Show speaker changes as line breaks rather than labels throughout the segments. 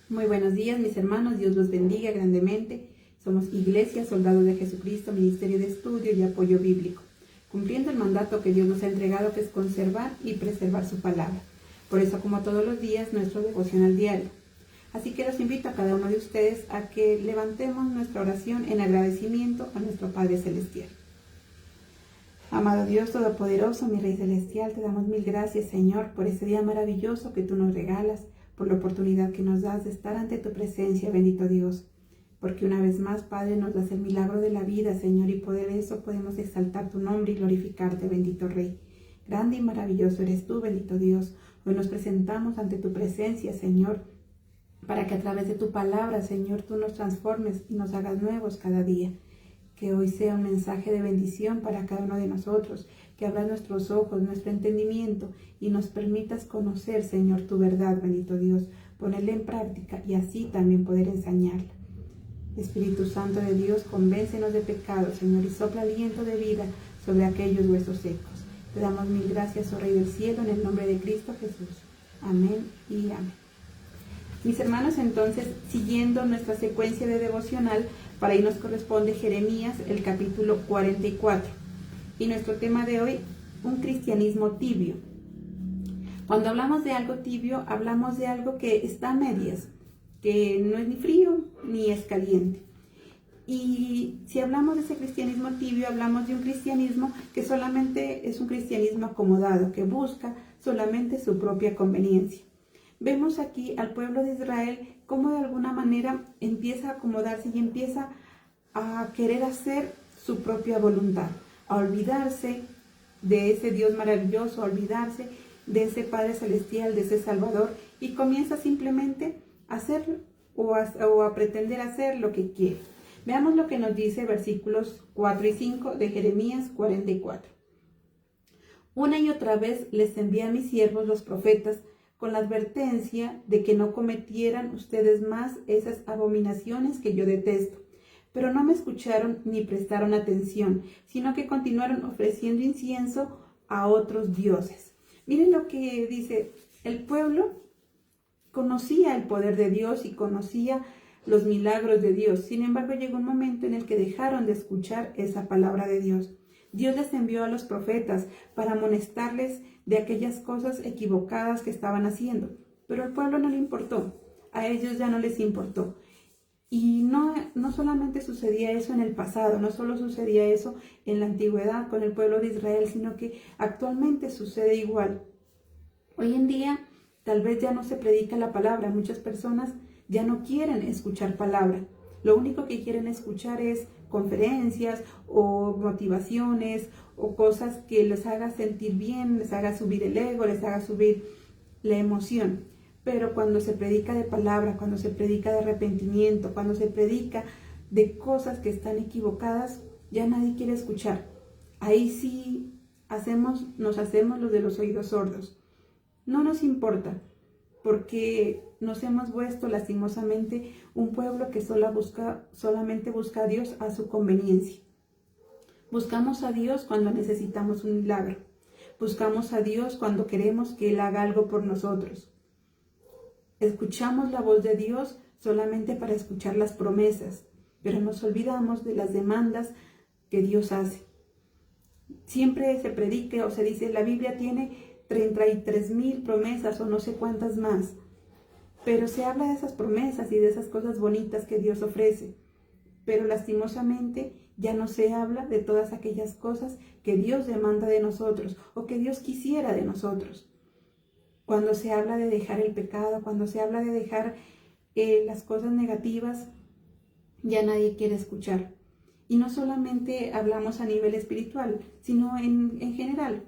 Muy buenos días, mis hermanos. Dios los bendiga grandemente. Somos Iglesia, Soldados de Jesucristo, Ministerio de Estudio y Apoyo Bíblico, cumpliendo el mandato que Dios nos ha entregado, que es conservar y preservar su palabra. Por eso, como todos los días, nuestro devocional diario. Así que los invito a cada uno de ustedes a que levantemos nuestra oración en agradecimiento a nuestro Padre Celestial. Amado Dios Todopoderoso, mi Rey Celestial, te damos mil gracias, Señor, por este día maravilloso que tú nos regalas, por la oportunidad que nos das de estar ante tu presencia, bendito Dios. Porque una vez más, Padre, nos das el milagro de la vida, Señor, y por eso podemos exaltar tu nombre y glorificarte, bendito Rey. Grande y maravilloso eres tú, bendito Dios. Hoy nos presentamos ante tu presencia, Señor, para que a través de tu palabra, Señor, tú nos transformes y nos hagas nuevos cada día. Que hoy sea un mensaje de bendición para cada uno de nosotros, que abras nuestros ojos, nuestro entendimiento y nos permitas conocer, Señor, tu verdad, bendito Dios, ponerla en práctica y así también poder enseñarla. Espíritu Santo de Dios, convéncenos de pecado, Señor, y sopla aliento de vida sobre aquellos huesos secos. Te damos mil gracias, oh Rey del Cielo, en el nombre de Cristo Jesús. Amén y amén. Mis hermanos, entonces, siguiendo nuestra secuencia de devocional, para ahí nos corresponde Jeremías, el capítulo 44. Y nuestro tema de hoy, un cristianismo tibio. Cuando hablamos de algo tibio, hablamos de algo que está a medias, que no es ni frío ni es caliente. Y si hablamos de ese cristianismo tibio, hablamos de un cristianismo que solamente es un cristianismo acomodado, que busca solamente su propia conveniencia. Vemos aquí al pueblo de Israel cómo de alguna manera empieza a acomodarse y empieza a querer hacer su propia voluntad, a olvidarse de ese Dios maravilloso, a olvidarse de ese Padre Celestial, de ese Salvador, y comienza simplemente a hacer o a pretender hacer lo que quiere. Veamos lo que nos dice versículos 4 y 5 de Jeremías 44. Una y otra vez les envié a mis siervos los profetas con la advertencia de que no cometieran ustedes más esas abominaciones que yo detesto. Pero no me escucharon ni prestaron atención, sino que continuaron ofreciendo incienso a otros dioses. Miren lo que dice, el pueblo conocía el poder de Dios y conocía los milagros de Dios. Sin embargo, llegó un momento en el que dejaron de escuchar esa palabra de Dios. Dios les envió a los profetas para amonestarles de aquellas cosas equivocadas que estaban haciendo. Pero al pueblo no le importó, a ellos ya no les importó. Y no solamente sucedía eso en el pasado, no solo sucedía eso en la antigüedad con el pueblo de Israel, sino que actualmente sucede igual. Hoy en día tal vez ya no se predica la palabra, muchas personas ya no quieren escuchar palabra. Lo único que quieren escuchar es conferencias o motivaciones o cosas que les haga sentir bien, les haga subir el ego, les haga subir la emoción. Pero cuando se predica de palabra, cuando se predica de arrepentimiento, cuando se predica de cosas que están equivocadas, ya nadie quiere escuchar. Ahí sí nos hacemos los de los oídos sordos. No nos importa, porque nos hemos vuelto lastimosamente un pueblo que solamente busca a Dios a su conveniencia. Buscamos a Dios cuando necesitamos un milagro. Buscamos a Dios cuando queremos que Él haga algo por nosotros. Escuchamos la voz de Dios solamente para escuchar las promesas, pero nos olvidamos de las demandas que Dios hace. Siempre se predica o se dice, la Biblia tiene 33,000 promesas o no sé cuántas más. Pero se habla de esas promesas y de esas cosas bonitas que Dios ofrece. Pero lastimosamente ya no se habla de todas aquellas cosas que Dios demanda de nosotros o que Dios quisiera de nosotros. Cuando se habla de dejar el pecado, cuando se habla de dejar las cosas negativas, ya nadie quiere escuchar. Y no solamente hablamos a nivel espiritual, sino en general.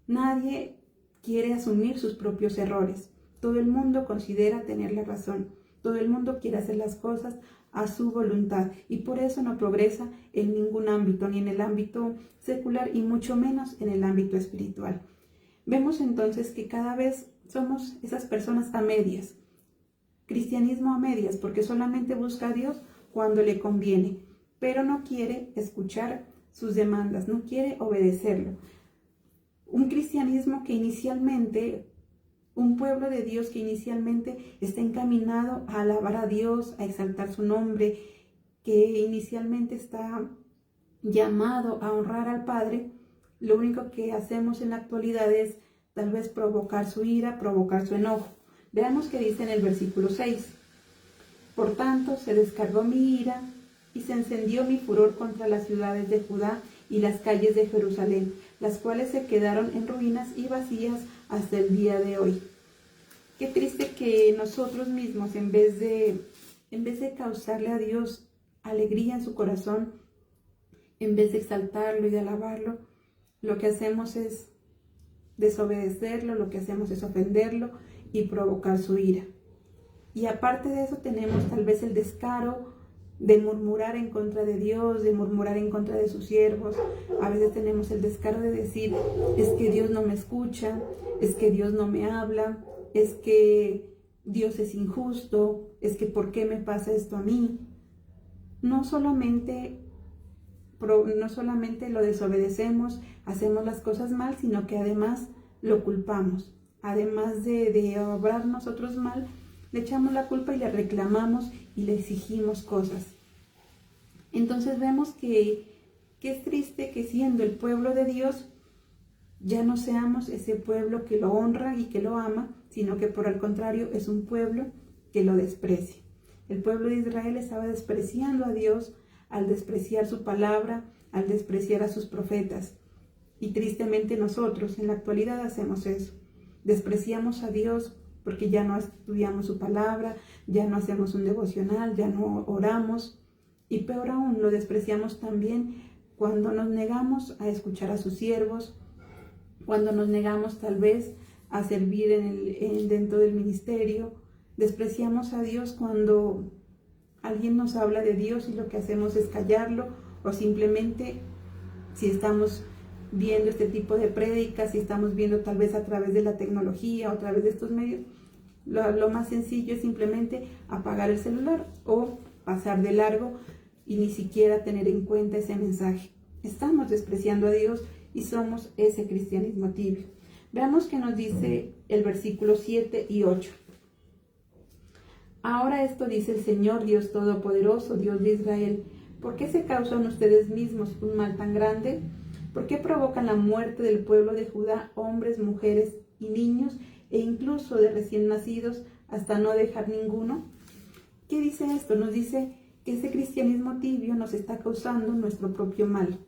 Nadie quiere asumir sus propios errores. Todo el mundo considera tener la razón. Todo el mundo quiere hacer las cosas a su voluntad y por eso no progresa en ningún ámbito, ni en el ámbito secular y mucho menos en el ámbito espiritual. Vemos entonces que cada vez somos esas personas a medias. Cristianismo a medias, porque solamente busca a Dios cuando le conviene, pero no quiere escuchar sus demandas, no quiere obedecerlo. Un cristianismo que inicialmente Un pueblo de Dios que inicialmente está encaminado a alabar a Dios, a exaltar su nombre, que inicialmente está llamado a honrar al Padre. Lo único que hacemos en la actualidad es tal vez provocar su ira, provocar su enojo. Veamos qué dice en el versículo 6. Por tanto, se descargó mi ira y se encendió mi furor contra las ciudades de Judá y las calles de Jerusalén, las cuales se quedaron en ruinas y vacías hasta el día de hoy. Qué triste que nosotros mismos, en vez de causarle a Dios alegría en su corazón, en vez de exaltarlo y de alabarlo, lo que hacemos es desobedecerlo, lo que hacemos es ofenderlo y provocar su ira. Y aparte de eso tenemos tal vez el descaro de murmurar en contra de Dios, de murmurar en contra de sus siervos. A veces tenemos el descaro de decir, es que Dios no me escucha, es que Dios no me habla, es que Dios es injusto, es que ¿por qué me pasa esto a mí? No solamente lo desobedecemos, hacemos las cosas mal, sino que además lo culpamos. Además de obrar nosotros mal, le echamos la culpa y le reclamamos y le exigimos cosas. Entonces vemos que es triste que siendo el pueblo de Dios, ya no seamos ese pueblo que lo honra y que lo ama, sino que por el contrario es un pueblo que lo desprecia. El pueblo de Israel estaba despreciando a Dios al despreciar su palabra, al despreciar a sus profetas. Y tristemente nosotros en la actualidad hacemos eso. Despreciamos a Dios porque ya no estudiamos su palabra, ya no hacemos un devocional, ya no oramos. Y peor aún, lo despreciamos también cuando nos negamos a escuchar a sus siervos, cuando nos negamos tal vez a servir dentro del ministerio. Despreciamos a Dios cuando alguien nos habla de Dios y lo que hacemos es callarlo, o simplemente si estamos viendo este tipo de prédicas, si estamos viendo tal vez a través de la tecnología o a través de estos medios, lo más sencillo es simplemente apagar el celular o pasar de largo y ni siquiera tener en cuenta ese mensaje. Estamos despreciando a Dios y somos ese cristianismo tibio. Veamos qué nos dice el versículo 7 y 8. Ahora esto dice el Señor Dios Todopoderoso, Dios de Israel: ¿por qué se causan ustedes mismos un mal tan grande? ¿Por qué provocan la muerte del pueblo de Judá, hombres, mujeres y niños, e incluso de recién nacidos, hasta no dejar ninguno? ¿Qué dice esto? Nos dice que ese cristianismo tibio nos está causando nuestro propio mal.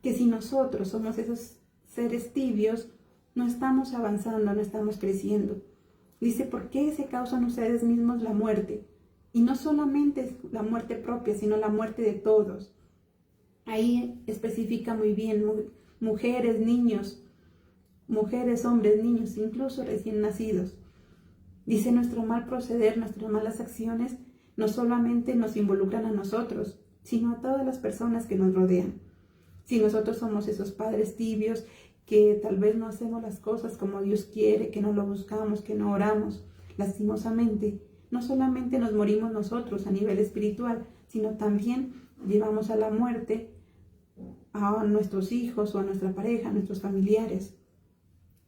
Que si nosotros somos esos seres tibios, no estamos avanzando, no estamos creciendo. Dice, ¿por qué se causan ustedes mismos la muerte? Y no solamente la muerte propia, sino la muerte de todos. Ahí especifica muy bien, mujeres, niños, mujeres, hombres, niños, incluso recién nacidos. Dice, nuestro mal proceder, nuestras malas acciones, no solamente nos involucran a nosotros, sino a todas las personas que nos rodean. Si nosotros somos esos padres tibios, que tal vez no hacemos las cosas como Dios quiere, que no lo buscamos, que no oramos, lastimosamente, no solamente nos morimos nosotros a nivel espiritual, sino también llevamos a la muerte a nuestros hijos o a nuestra pareja, a nuestros familiares.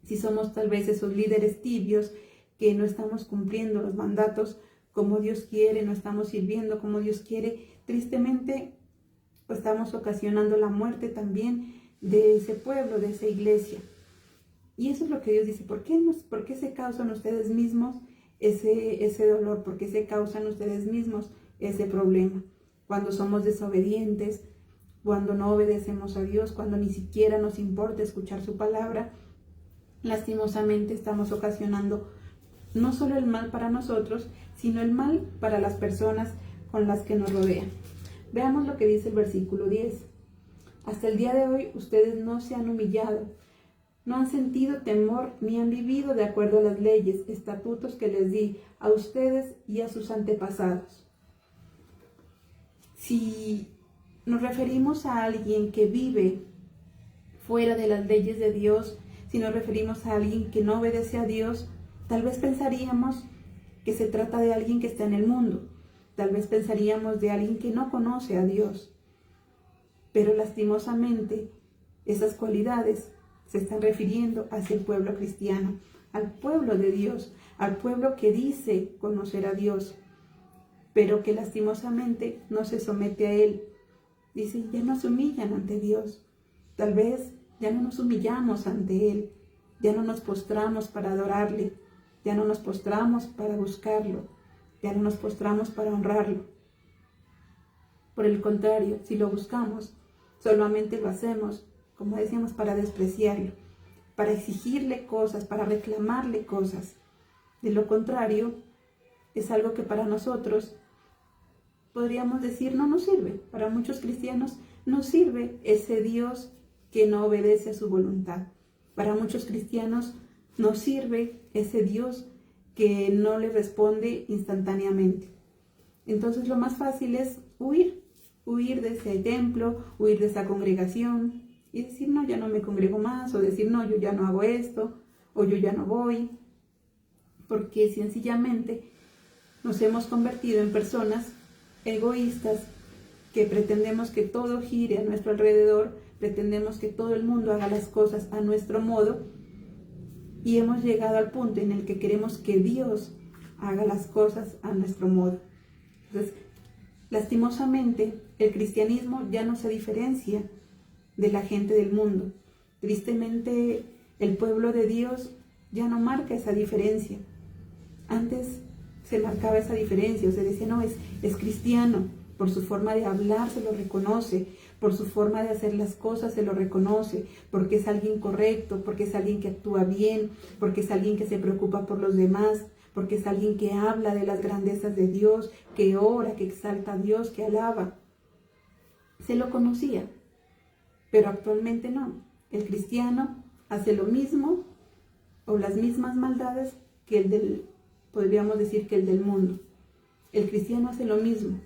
Si somos tal vez esos líderes tibios que no estamos cumpliendo los mandatos como Dios quiere, no estamos sirviendo como Dios quiere, tristemente pues estamos ocasionando la muerte también de ese pueblo, de esa iglesia. Y eso es lo que Dios dice. ¿Por qué se causan ustedes mismos ese dolor? ¿Por qué se causan ustedes mismos ese problema? Cuando somos desobedientes, cuando no obedecemos a Dios, cuando ni siquiera nos importa escuchar su palabra, lastimosamente estamos ocasionando no solo el mal para nosotros, sino el mal para las personas con las que nos rodean. Veamos lo que dice el versículo 10. Hasta el día de hoy ustedes no se han humillado, no han sentido temor ni han vivido de acuerdo a las leyes, estatutos que les di a ustedes y a sus antepasados. Si nos referimos a alguien que vive fuera de las leyes de Dios, si nos referimos a alguien que no obedece a Dios, tal vez pensaríamos que se trata de alguien que está en el mundo. Tal vez pensaríamos de alguien que no conoce a Dios. Pero lastimosamente, esas cualidades se están refiriendo hacia el pueblo cristiano, al pueblo de Dios, al pueblo que dice conocer a Dios, pero que lastimosamente no se somete a Él. Dice, ya no se humillan ante Dios. Tal vez ya no nos humillamos ante Él, ya no nos postramos para adorarle, ya no nos postramos para buscarlo, ya no nos postramos para honrarlo. Por el contrario, si lo buscamos, solamente lo hacemos, como decíamos, para despreciarlo, para exigirle cosas, para reclamarle cosas. De lo contrario, es algo que para nosotros podríamos decir no nos sirve. Para muchos cristianos no sirve ese Dios que no obedece a su voluntad. Para muchos cristianos no sirve ese Dios que no le responde instantáneamente. Entonces lo más fácil es huir de ese templo, huir de esa congregación y decir no, ya no me congrego más, o decir no, yo ya no hago esto, o yo ya no voy, porque sencillamente nos hemos convertido en personas egoístas que pretendemos que todo gire a nuestro alrededor, pretendemos que todo el mundo haga las cosas a nuestro modo y hemos llegado al punto en el que queremos que Dios haga las cosas a nuestro modo. Entonces, lastimosamente, el cristianismo ya no se diferencia de la gente del mundo. Tristemente, el pueblo de Dios ya no marca esa diferencia. Antes se marcaba esa diferencia, o se decía, no, es cristiano, por su forma de hablar se lo reconoce, por su forma de hacer las cosas se lo reconoce, porque es alguien correcto, porque es alguien que actúa bien, porque es alguien que se preocupa por los demás, porque es alguien que habla de las grandezas de Dios, que ora, que exalta a Dios, que alaba. Se lo conocía, pero actualmente no. El cristiano hace lo mismo o las mismas maldades que el del, podríamos decir que el del mundo. El cristiano hace lo mismo.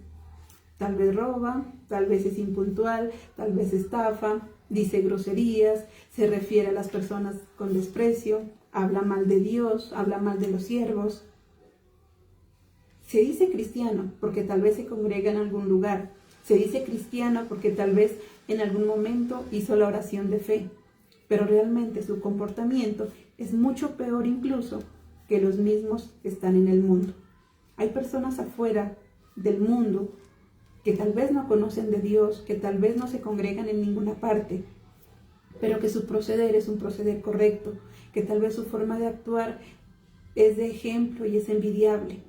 Tal vez roba, tal vez es impuntual, tal vez estafa, dice groserías, se refiere a las personas con desprecio, habla mal de Dios, habla mal de los siervos. Se dice cristiano porque tal vez se congrega en algún lugar. Se dice cristiano porque tal vez en algún momento hizo la oración de fe. Pero realmente su comportamiento es mucho peor incluso que los mismos que están en el mundo. Hay personas afuera del mundo que tal vez no conocen de Dios, que tal vez no se congregan en ninguna parte, pero que su proceder es un proceder correcto, que tal vez su forma de actuar es de ejemplo y es envidiable.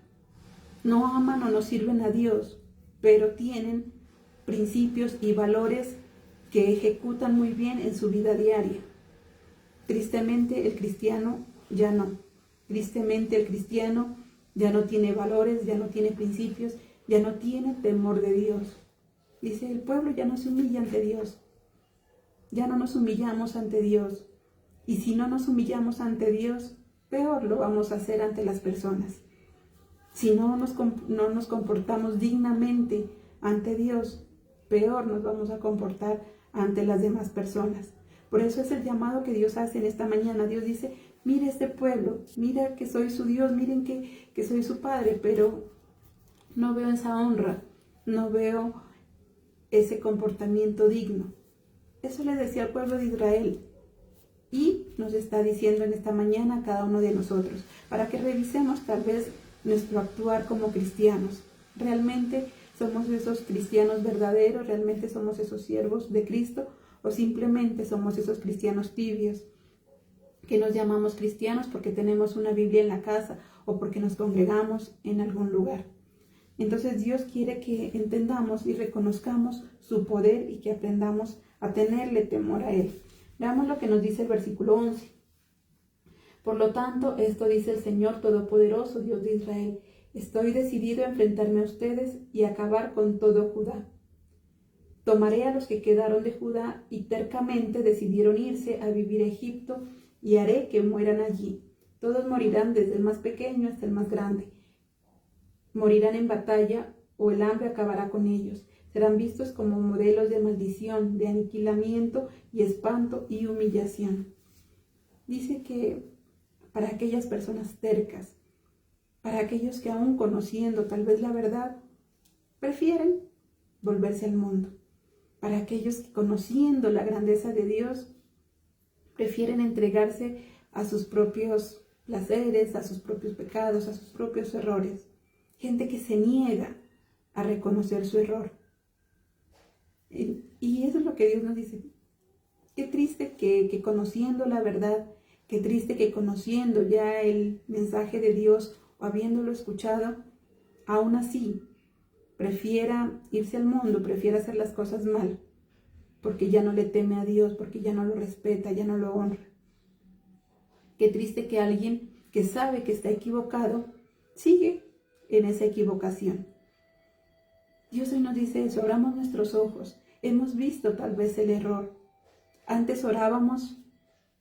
No aman o no sirven a Dios, pero tienen principios y valores que ejecutan muy bien en su vida diaria. Tristemente el cristiano ya no. Tristemente el cristiano ya no tiene valores, ya no tiene principios, ya no tiene temor de Dios. Dice, el pueblo ya no se humilla ante Dios. Ya no nos humillamos ante Dios. Y si no nos humillamos ante Dios, peor lo vamos a hacer ante las personas. Si no nos comportamos dignamente ante Dios, peor nos vamos a comportar ante las demás personas. Por eso es el llamado que Dios hace en esta mañana. Dios dice, mire este pueblo, mira que soy su Dios, miren que soy su Padre, pero no veo esa honra, no veo ese comportamiento digno. Eso le decía al pueblo de Israel y nos está diciendo en esta mañana a cada uno de nosotros, para que revisemos tal vez nuestro actuar como cristianos. ¿Realmente somos esos cristianos verdaderos? ¿Realmente somos esos siervos de Cristo? ¿O simplemente somos esos cristianos tibios que nos llamamos cristianos porque tenemos una Biblia en la casa o porque nos congregamos en algún lugar? Entonces Dios quiere que entendamos y reconozcamos su poder y que aprendamos a tenerle temor a Él. Veamos lo que nos dice el versículo 11. Por lo tanto, esto dice el Señor Todopoderoso, Dios de Israel: estoy decidido a enfrentarme a ustedes y acabar con todo Judá. Tomaré a los que quedaron de Judá y tercamente decidieron irse a vivir a Egipto y haré que mueran allí. Todos morirán desde el más pequeño hasta el más grande. Morirán en batalla o el hambre acabará con ellos. Serán vistos como modelos de maldición, de aniquilamiento y espanto y humillación. Dice que para aquellas personas tercas, para aquellos que aún conociendo tal vez la verdad, prefieren volverse al mundo. Para aquellos que conociendo la grandeza de Dios, prefieren entregarse a sus propios placeres, a sus propios pecados, a sus propios errores. Gente que se niega a reconocer su error. Y eso es lo que Dios nos dice. Qué triste que conociendo la verdad, qué triste que conociendo ya el mensaje de Dios o habiéndolo escuchado, aún así prefiera irse al mundo, prefiera hacer las cosas mal, porque ya no le teme a Dios, porque ya no lo respeta, ya no lo honra. Qué triste que alguien que sabe que está equivocado sigue en esa equivocación. Dios hoy nos dice eso, abramos nuestros ojos. Hemos visto tal vez el error. Antes orábamos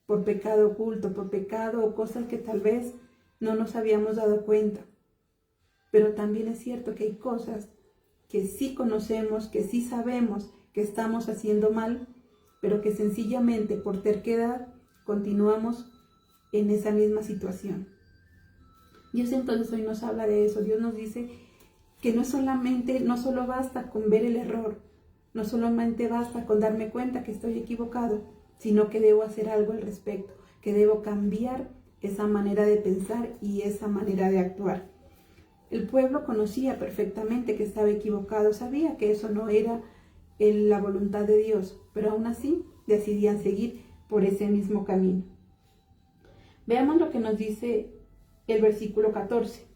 por pecado oculto, por pecado o cosas que tal vez no nos habíamos dado cuenta. Pero también es cierto que hay cosas que sí conocemos, que sí sabemos que estamos haciendo mal, pero que sencillamente por terquedad continuamos en esa misma situación. Dios entonces hoy nos habla de eso. Dios nos dice que no solo basta con ver el error, no solamente basta con darme cuenta que estoy equivocado, sino que debo hacer algo al respecto, que debo cambiar esa manera de pensar y esa manera de actuar. El pueblo conocía perfectamente que estaba equivocado, sabía que eso no era la voluntad de Dios, pero aún así decidían seguir por ese mismo camino. Veamos lo que nos dice el versículo 14.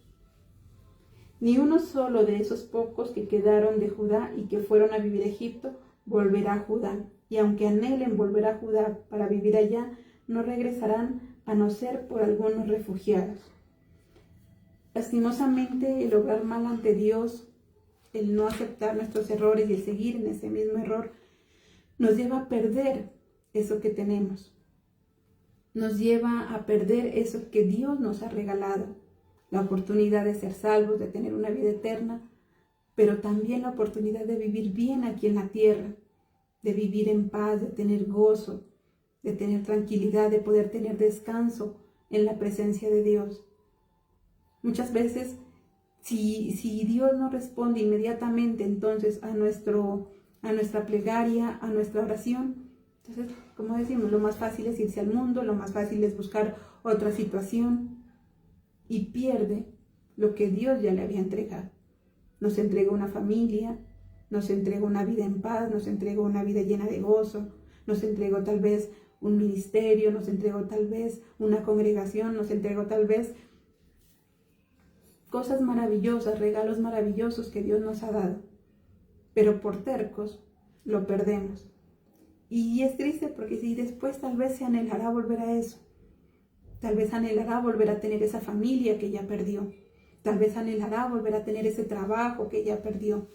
Ni uno solo de esos pocos que quedaron de Judá y que fueron a vivir a Egipto volverá a Judá, y aunque anhelen volver a Judá para vivir allá, no regresarán a no ser por algunos refugiados. Lastimosamente, el obrar mal ante Dios, el no aceptar nuestros errores y el seguir en ese mismo error, nos lleva a perder eso que tenemos. Nos lleva a perder eso que Dios nos ha regalado. La oportunidad de ser salvos, de tener una vida eterna, pero también la oportunidad de vivir bien aquí en la tierra, de vivir en paz, de tener gozo, de tener tranquilidad, de poder tener descanso en la presencia de Dios. Muchas veces, si Dios no responde inmediatamente entonces a nuestra plegaria, a nuestra oración, entonces, como decimos, lo más fácil es irse al mundo, lo más fácil es buscar otra situación y pierde lo que Dios ya le había entregado. Nos entregó una familia, nos entregó una vida en paz, nos entregó una vida llena de gozo, nos entregó tal vez un ministerio, nos entregó tal vez una congregación, nos entregó tal vez cosas maravillosas, regalos maravillosos que Dios nos ha dado. Pero por tercos lo perdemos. Y es triste porque si después tal vez se anhelará volver a eso. Tal vez anhelará volver a tener esa familia que ya perdió. Tal vez anhelará volver a tener ese trabajo que ya perdió.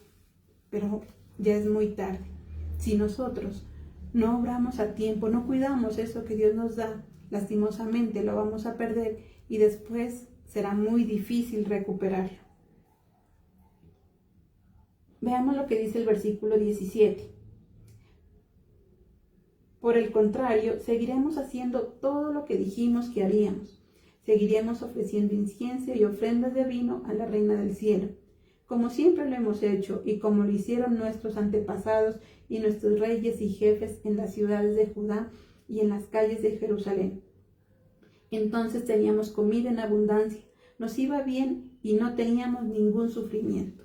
Pero ya es muy tarde. Si nosotros no obramos a tiempo, no cuidamos eso que Dios nos da, lastimosamente lo vamos a perder y después será muy difícil recuperarlo. Veamos lo que dice el versículo 17. Por el contrario, seguiremos haciendo todo lo que dijimos que haríamos. Seguiremos ofreciendo incienso y ofrendas de vino a la Reina del Cielo, como siempre lo hemos hecho y como lo hicieron nuestros antepasados y nuestros reyes y jefes en las ciudades de Judá y en las calles de Jerusalén. Entonces teníamos comida en abundancia, nos iba bien y no teníamos ningún sufrimiento.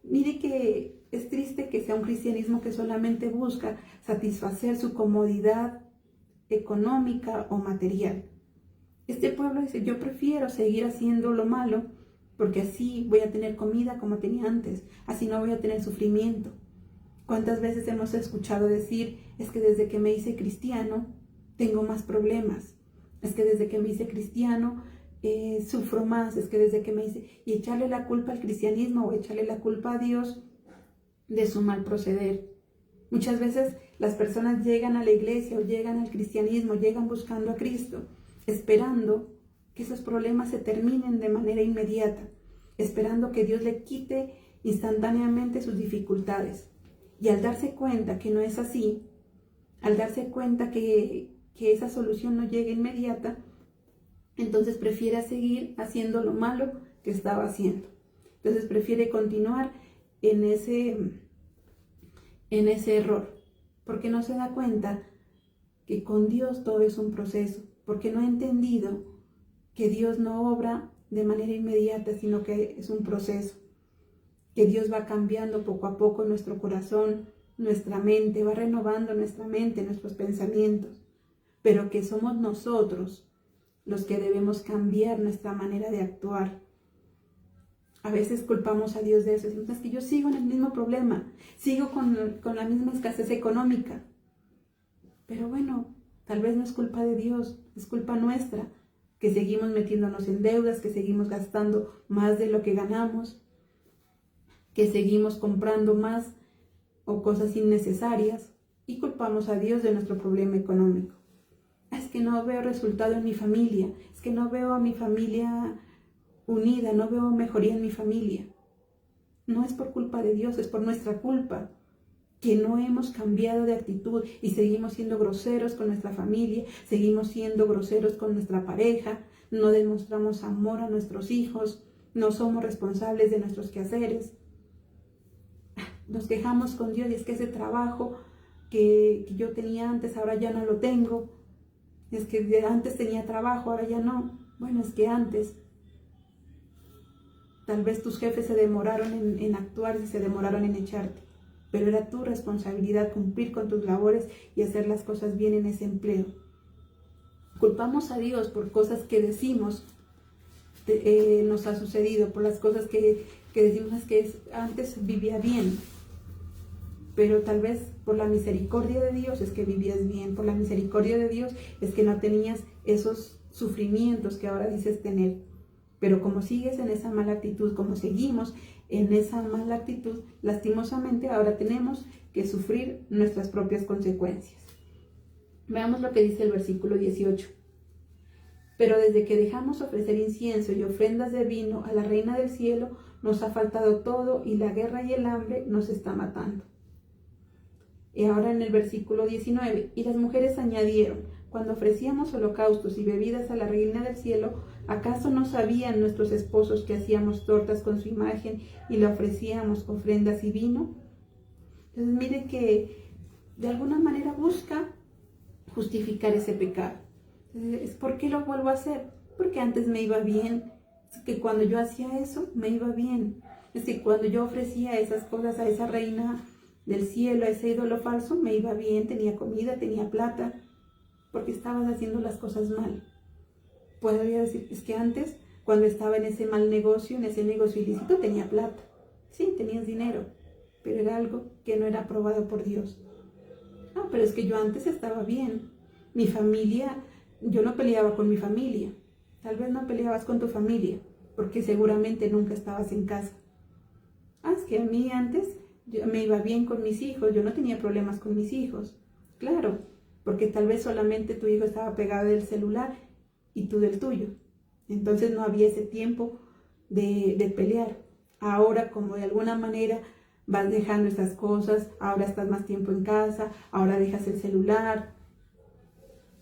Mire que es triste que sea un cristianismo que solamente busca satisfacer su comodidad económica o material. Este pueblo dice, yo prefiero seguir haciendo lo malo porque así voy a tener comida como tenía antes, así no voy a tener sufrimiento. ¿Cuántas veces hemos escuchado decir, es que desde que me hice cristiano tengo más problemas? Es que desde que me hice cristiano sufro más, es que desde que me hice... Y echarle la culpa al cristianismo o echarle la culpa a Dios de su mal proceder. Muchas veces las personas llegan a la iglesia o llegan al cristianismo, llegan buscando a Cristo, esperando que esos problemas se terminen de manera inmediata, esperando que Dios le quite instantáneamente sus dificultades. Y al darse cuenta que no es así, al darse cuenta que esa solución no llega inmediata, entonces prefiere seguir haciendo lo malo que estaba haciendo. Entonces prefiere continuar en ese error, porque no se da cuenta que con Dios todo es un proceso, porque no ha entendido que Dios no obra de manera inmediata, sino que es un proceso, que Dios va cambiando poco a poco nuestro corazón, nuestra mente, va renovando nuestra mente, nuestros pensamientos, pero que somos nosotros los que debemos cambiar nuestra manera de actuar. A veces culpamos a Dios de eso, decimos, es que yo sigo en el mismo problema, sigo con la misma escasez económica. Pero bueno, tal vez no es culpa de Dios, es culpa nuestra, que seguimos metiéndonos en deudas, que seguimos gastando más de lo que ganamos, que seguimos comprando más o cosas innecesarias y culpamos a Dios de nuestro problema económico. Es que no veo resultado en mi familia, es que no veo a mi familia unida, no veo mejoría en mi familia. No es por culpa de Dios, es por nuestra culpa, que no hemos cambiado de actitud y seguimos siendo groseros con nuestra familia, seguimos siendo groseros con nuestra pareja, no demostramos amor a nuestros hijos, no somos responsables de nuestros quehaceres. Nos quejamos con Dios y es que ese trabajo que yo tenía antes ahora ya no lo tengo. Es que antes tenía trabajo, ahora ya no. Bueno, es que antes tal vez tus jefes se demoraron en actuar y se demoraron en echarte, pero era tu responsabilidad cumplir con tus labores y hacer las cosas bien en ese empleo. Culpamos a Dios por cosas que decimos nos ha sucedido, por las cosas que decimos es que antes vivía bien, pero tal vez por la misericordia de Dios es que vivías bien, por la misericordia de Dios es que no tenías esos sufrimientos que ahora dices tener. Pero como sigues en esa mala actitud, como seguimos en esa mala actitud, lastimosamente ahora tenemos que sufrir nuestras propias consecuencias. Veamos lo que dice el versículo 18. Pero desde que dejamos ofrecer incienso y ofrendas de vino a la Reina del Cielo, nos ha faltado todo y la guerra y el hambre nos está matando. Y ahora en el versículo 19, y las mujeres añadieron, cuando ofrecíamos holocaustos y bebidas a la Reina del Cielo, ¿acaso no sabían nuestros esposos que hacíamos tortas con su imagen y le ofrecíamos ofrendas y vino? Entonces mire que de alguna manera busca justificar ese pecado. Entonces, ¿por qué lo vuelvo a hacer? Porque antes me iba bien, es que cuando yo hacía eso me iba bien, es que cuando yo ofrecía esas cosas a esa Reina del Cielo, a ese ídolo falso, me iba bien, tenía comida, tenía plata, porque estabas haciendo las cosas mal. Podría decir, es que antes, cuando estaba en ese mal negocio, en ese negocio ilícito, tenía plata. Sí, tenías dinero, pero era algo que no era aprobado por Dios. No, pero es que yo antes estaba bien. Mi familia, yo no peleaba con mi familia. Tal vez no peleabas con tu familia, porque seguramente nunca estabas en casa. Es que a mí antes yo me iba bien con mis hijos, yo no tenía problemas con mis hijos. Claro, porque tal vez solamente tu hijo estaba pegado del celular y tú del tuyo. Entonces no había ese tiempo de pelear. Ahora, como de alguna manera vas dejando estas cosas, ahora estás más tiempo en casa, ahora dejas el celular.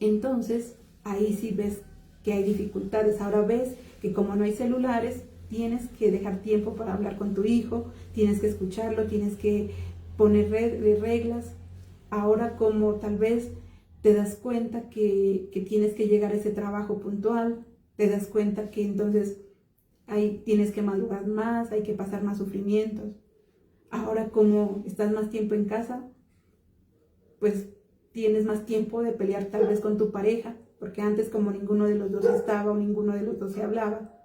Entonces, ahí sí ves que hay dificultades. Ahora ves que como no hay celulares, tienes que dejar tiempo para hablar con tu hijo, tienes que escucharlo, tienes que poner reglas. Ahora como tal vez te das cuenta que tienes que llegar a ese trabajo puntual, te das cuenta que entonces ahí tienes que madrugar más, hay que pasar más sufrimientos. Ahora como estás más tiempo en casa, pues tienes más tiempo de pelear tal vez con tu pareja, porque antes como ninguno de los dos estaba o ninguno de los dos se hablaba.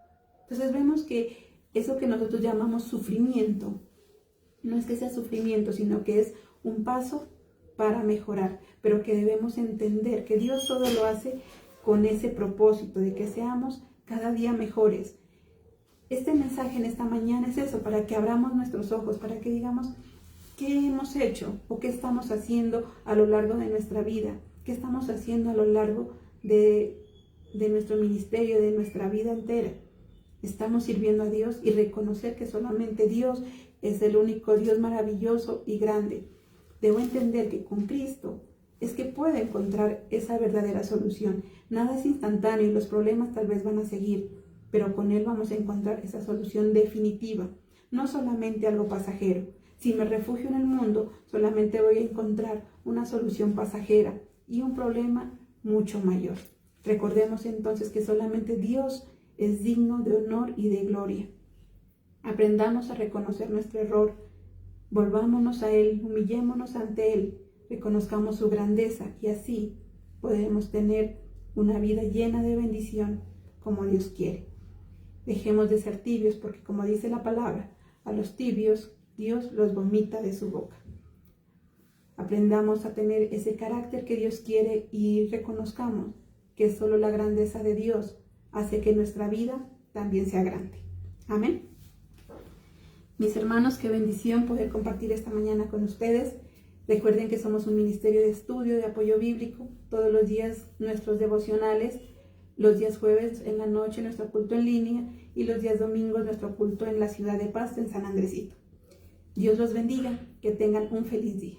Entonces vemos que eso que nosotros llamamos sufrimiento, no es que sea sufrimiento, sino que es un paso para mejorar, pero que debemos entender que Dios todo lo hace con ese propósito de que seamos cada día mejores. Este mensaje en esta mañana es eso, para que abramos nuestros ojos, para que digamos qué hemos hecho o qué estamos haciendo a lo largo de nuestra vida, qué estamos haciendo a lo largo de nuestro ministerio, de nuestra vida entera. Estamos sirviendo a Dios y reconocer que solamente Dios es el único Dios maravilloso y grande. Debo entender que con Cristo es que puedo encontrar esa verdadera solución. Nada es instantáneo y los problemas tal vez van a seguir, pero con Él vamos a encontrar esa solución definitiva, no solamente algo pasajero. Si me refugio en el mundo, solamente voy a encontrar una solución pasajera y un problema mucho mayor. Recordemos entonces que solamente Dios es digno de honor y de gloria. Aprendamos a reconocer nuestro error, volvámonos a Él, humillémonos ante Él, reconozcamos su grandeza y así podremos tener una vida llena de bendición como Dios quiere. Dejemos de ser tibios porque, como dice la palabra, a los tibios Dios los vomita de su boca. Aprendamos a tener ese carácter que Dios quiere y reconozcamos que solo la grandeza de Dios hace que nuestra vida también sea grande. Amén. Mis hermanos, qué bendición poder compartir esta mañana con ustedes. Recuerden que somos un ministerio de estudio, de apoyo bíblico. Todos los días nuestros devocionales, los días jueves en la noche nuestro culto en línea y los días domingos nuestro culto en la ciudad de Pasto, en San Andresito. Dios los bendiga, que tengan un feliz día.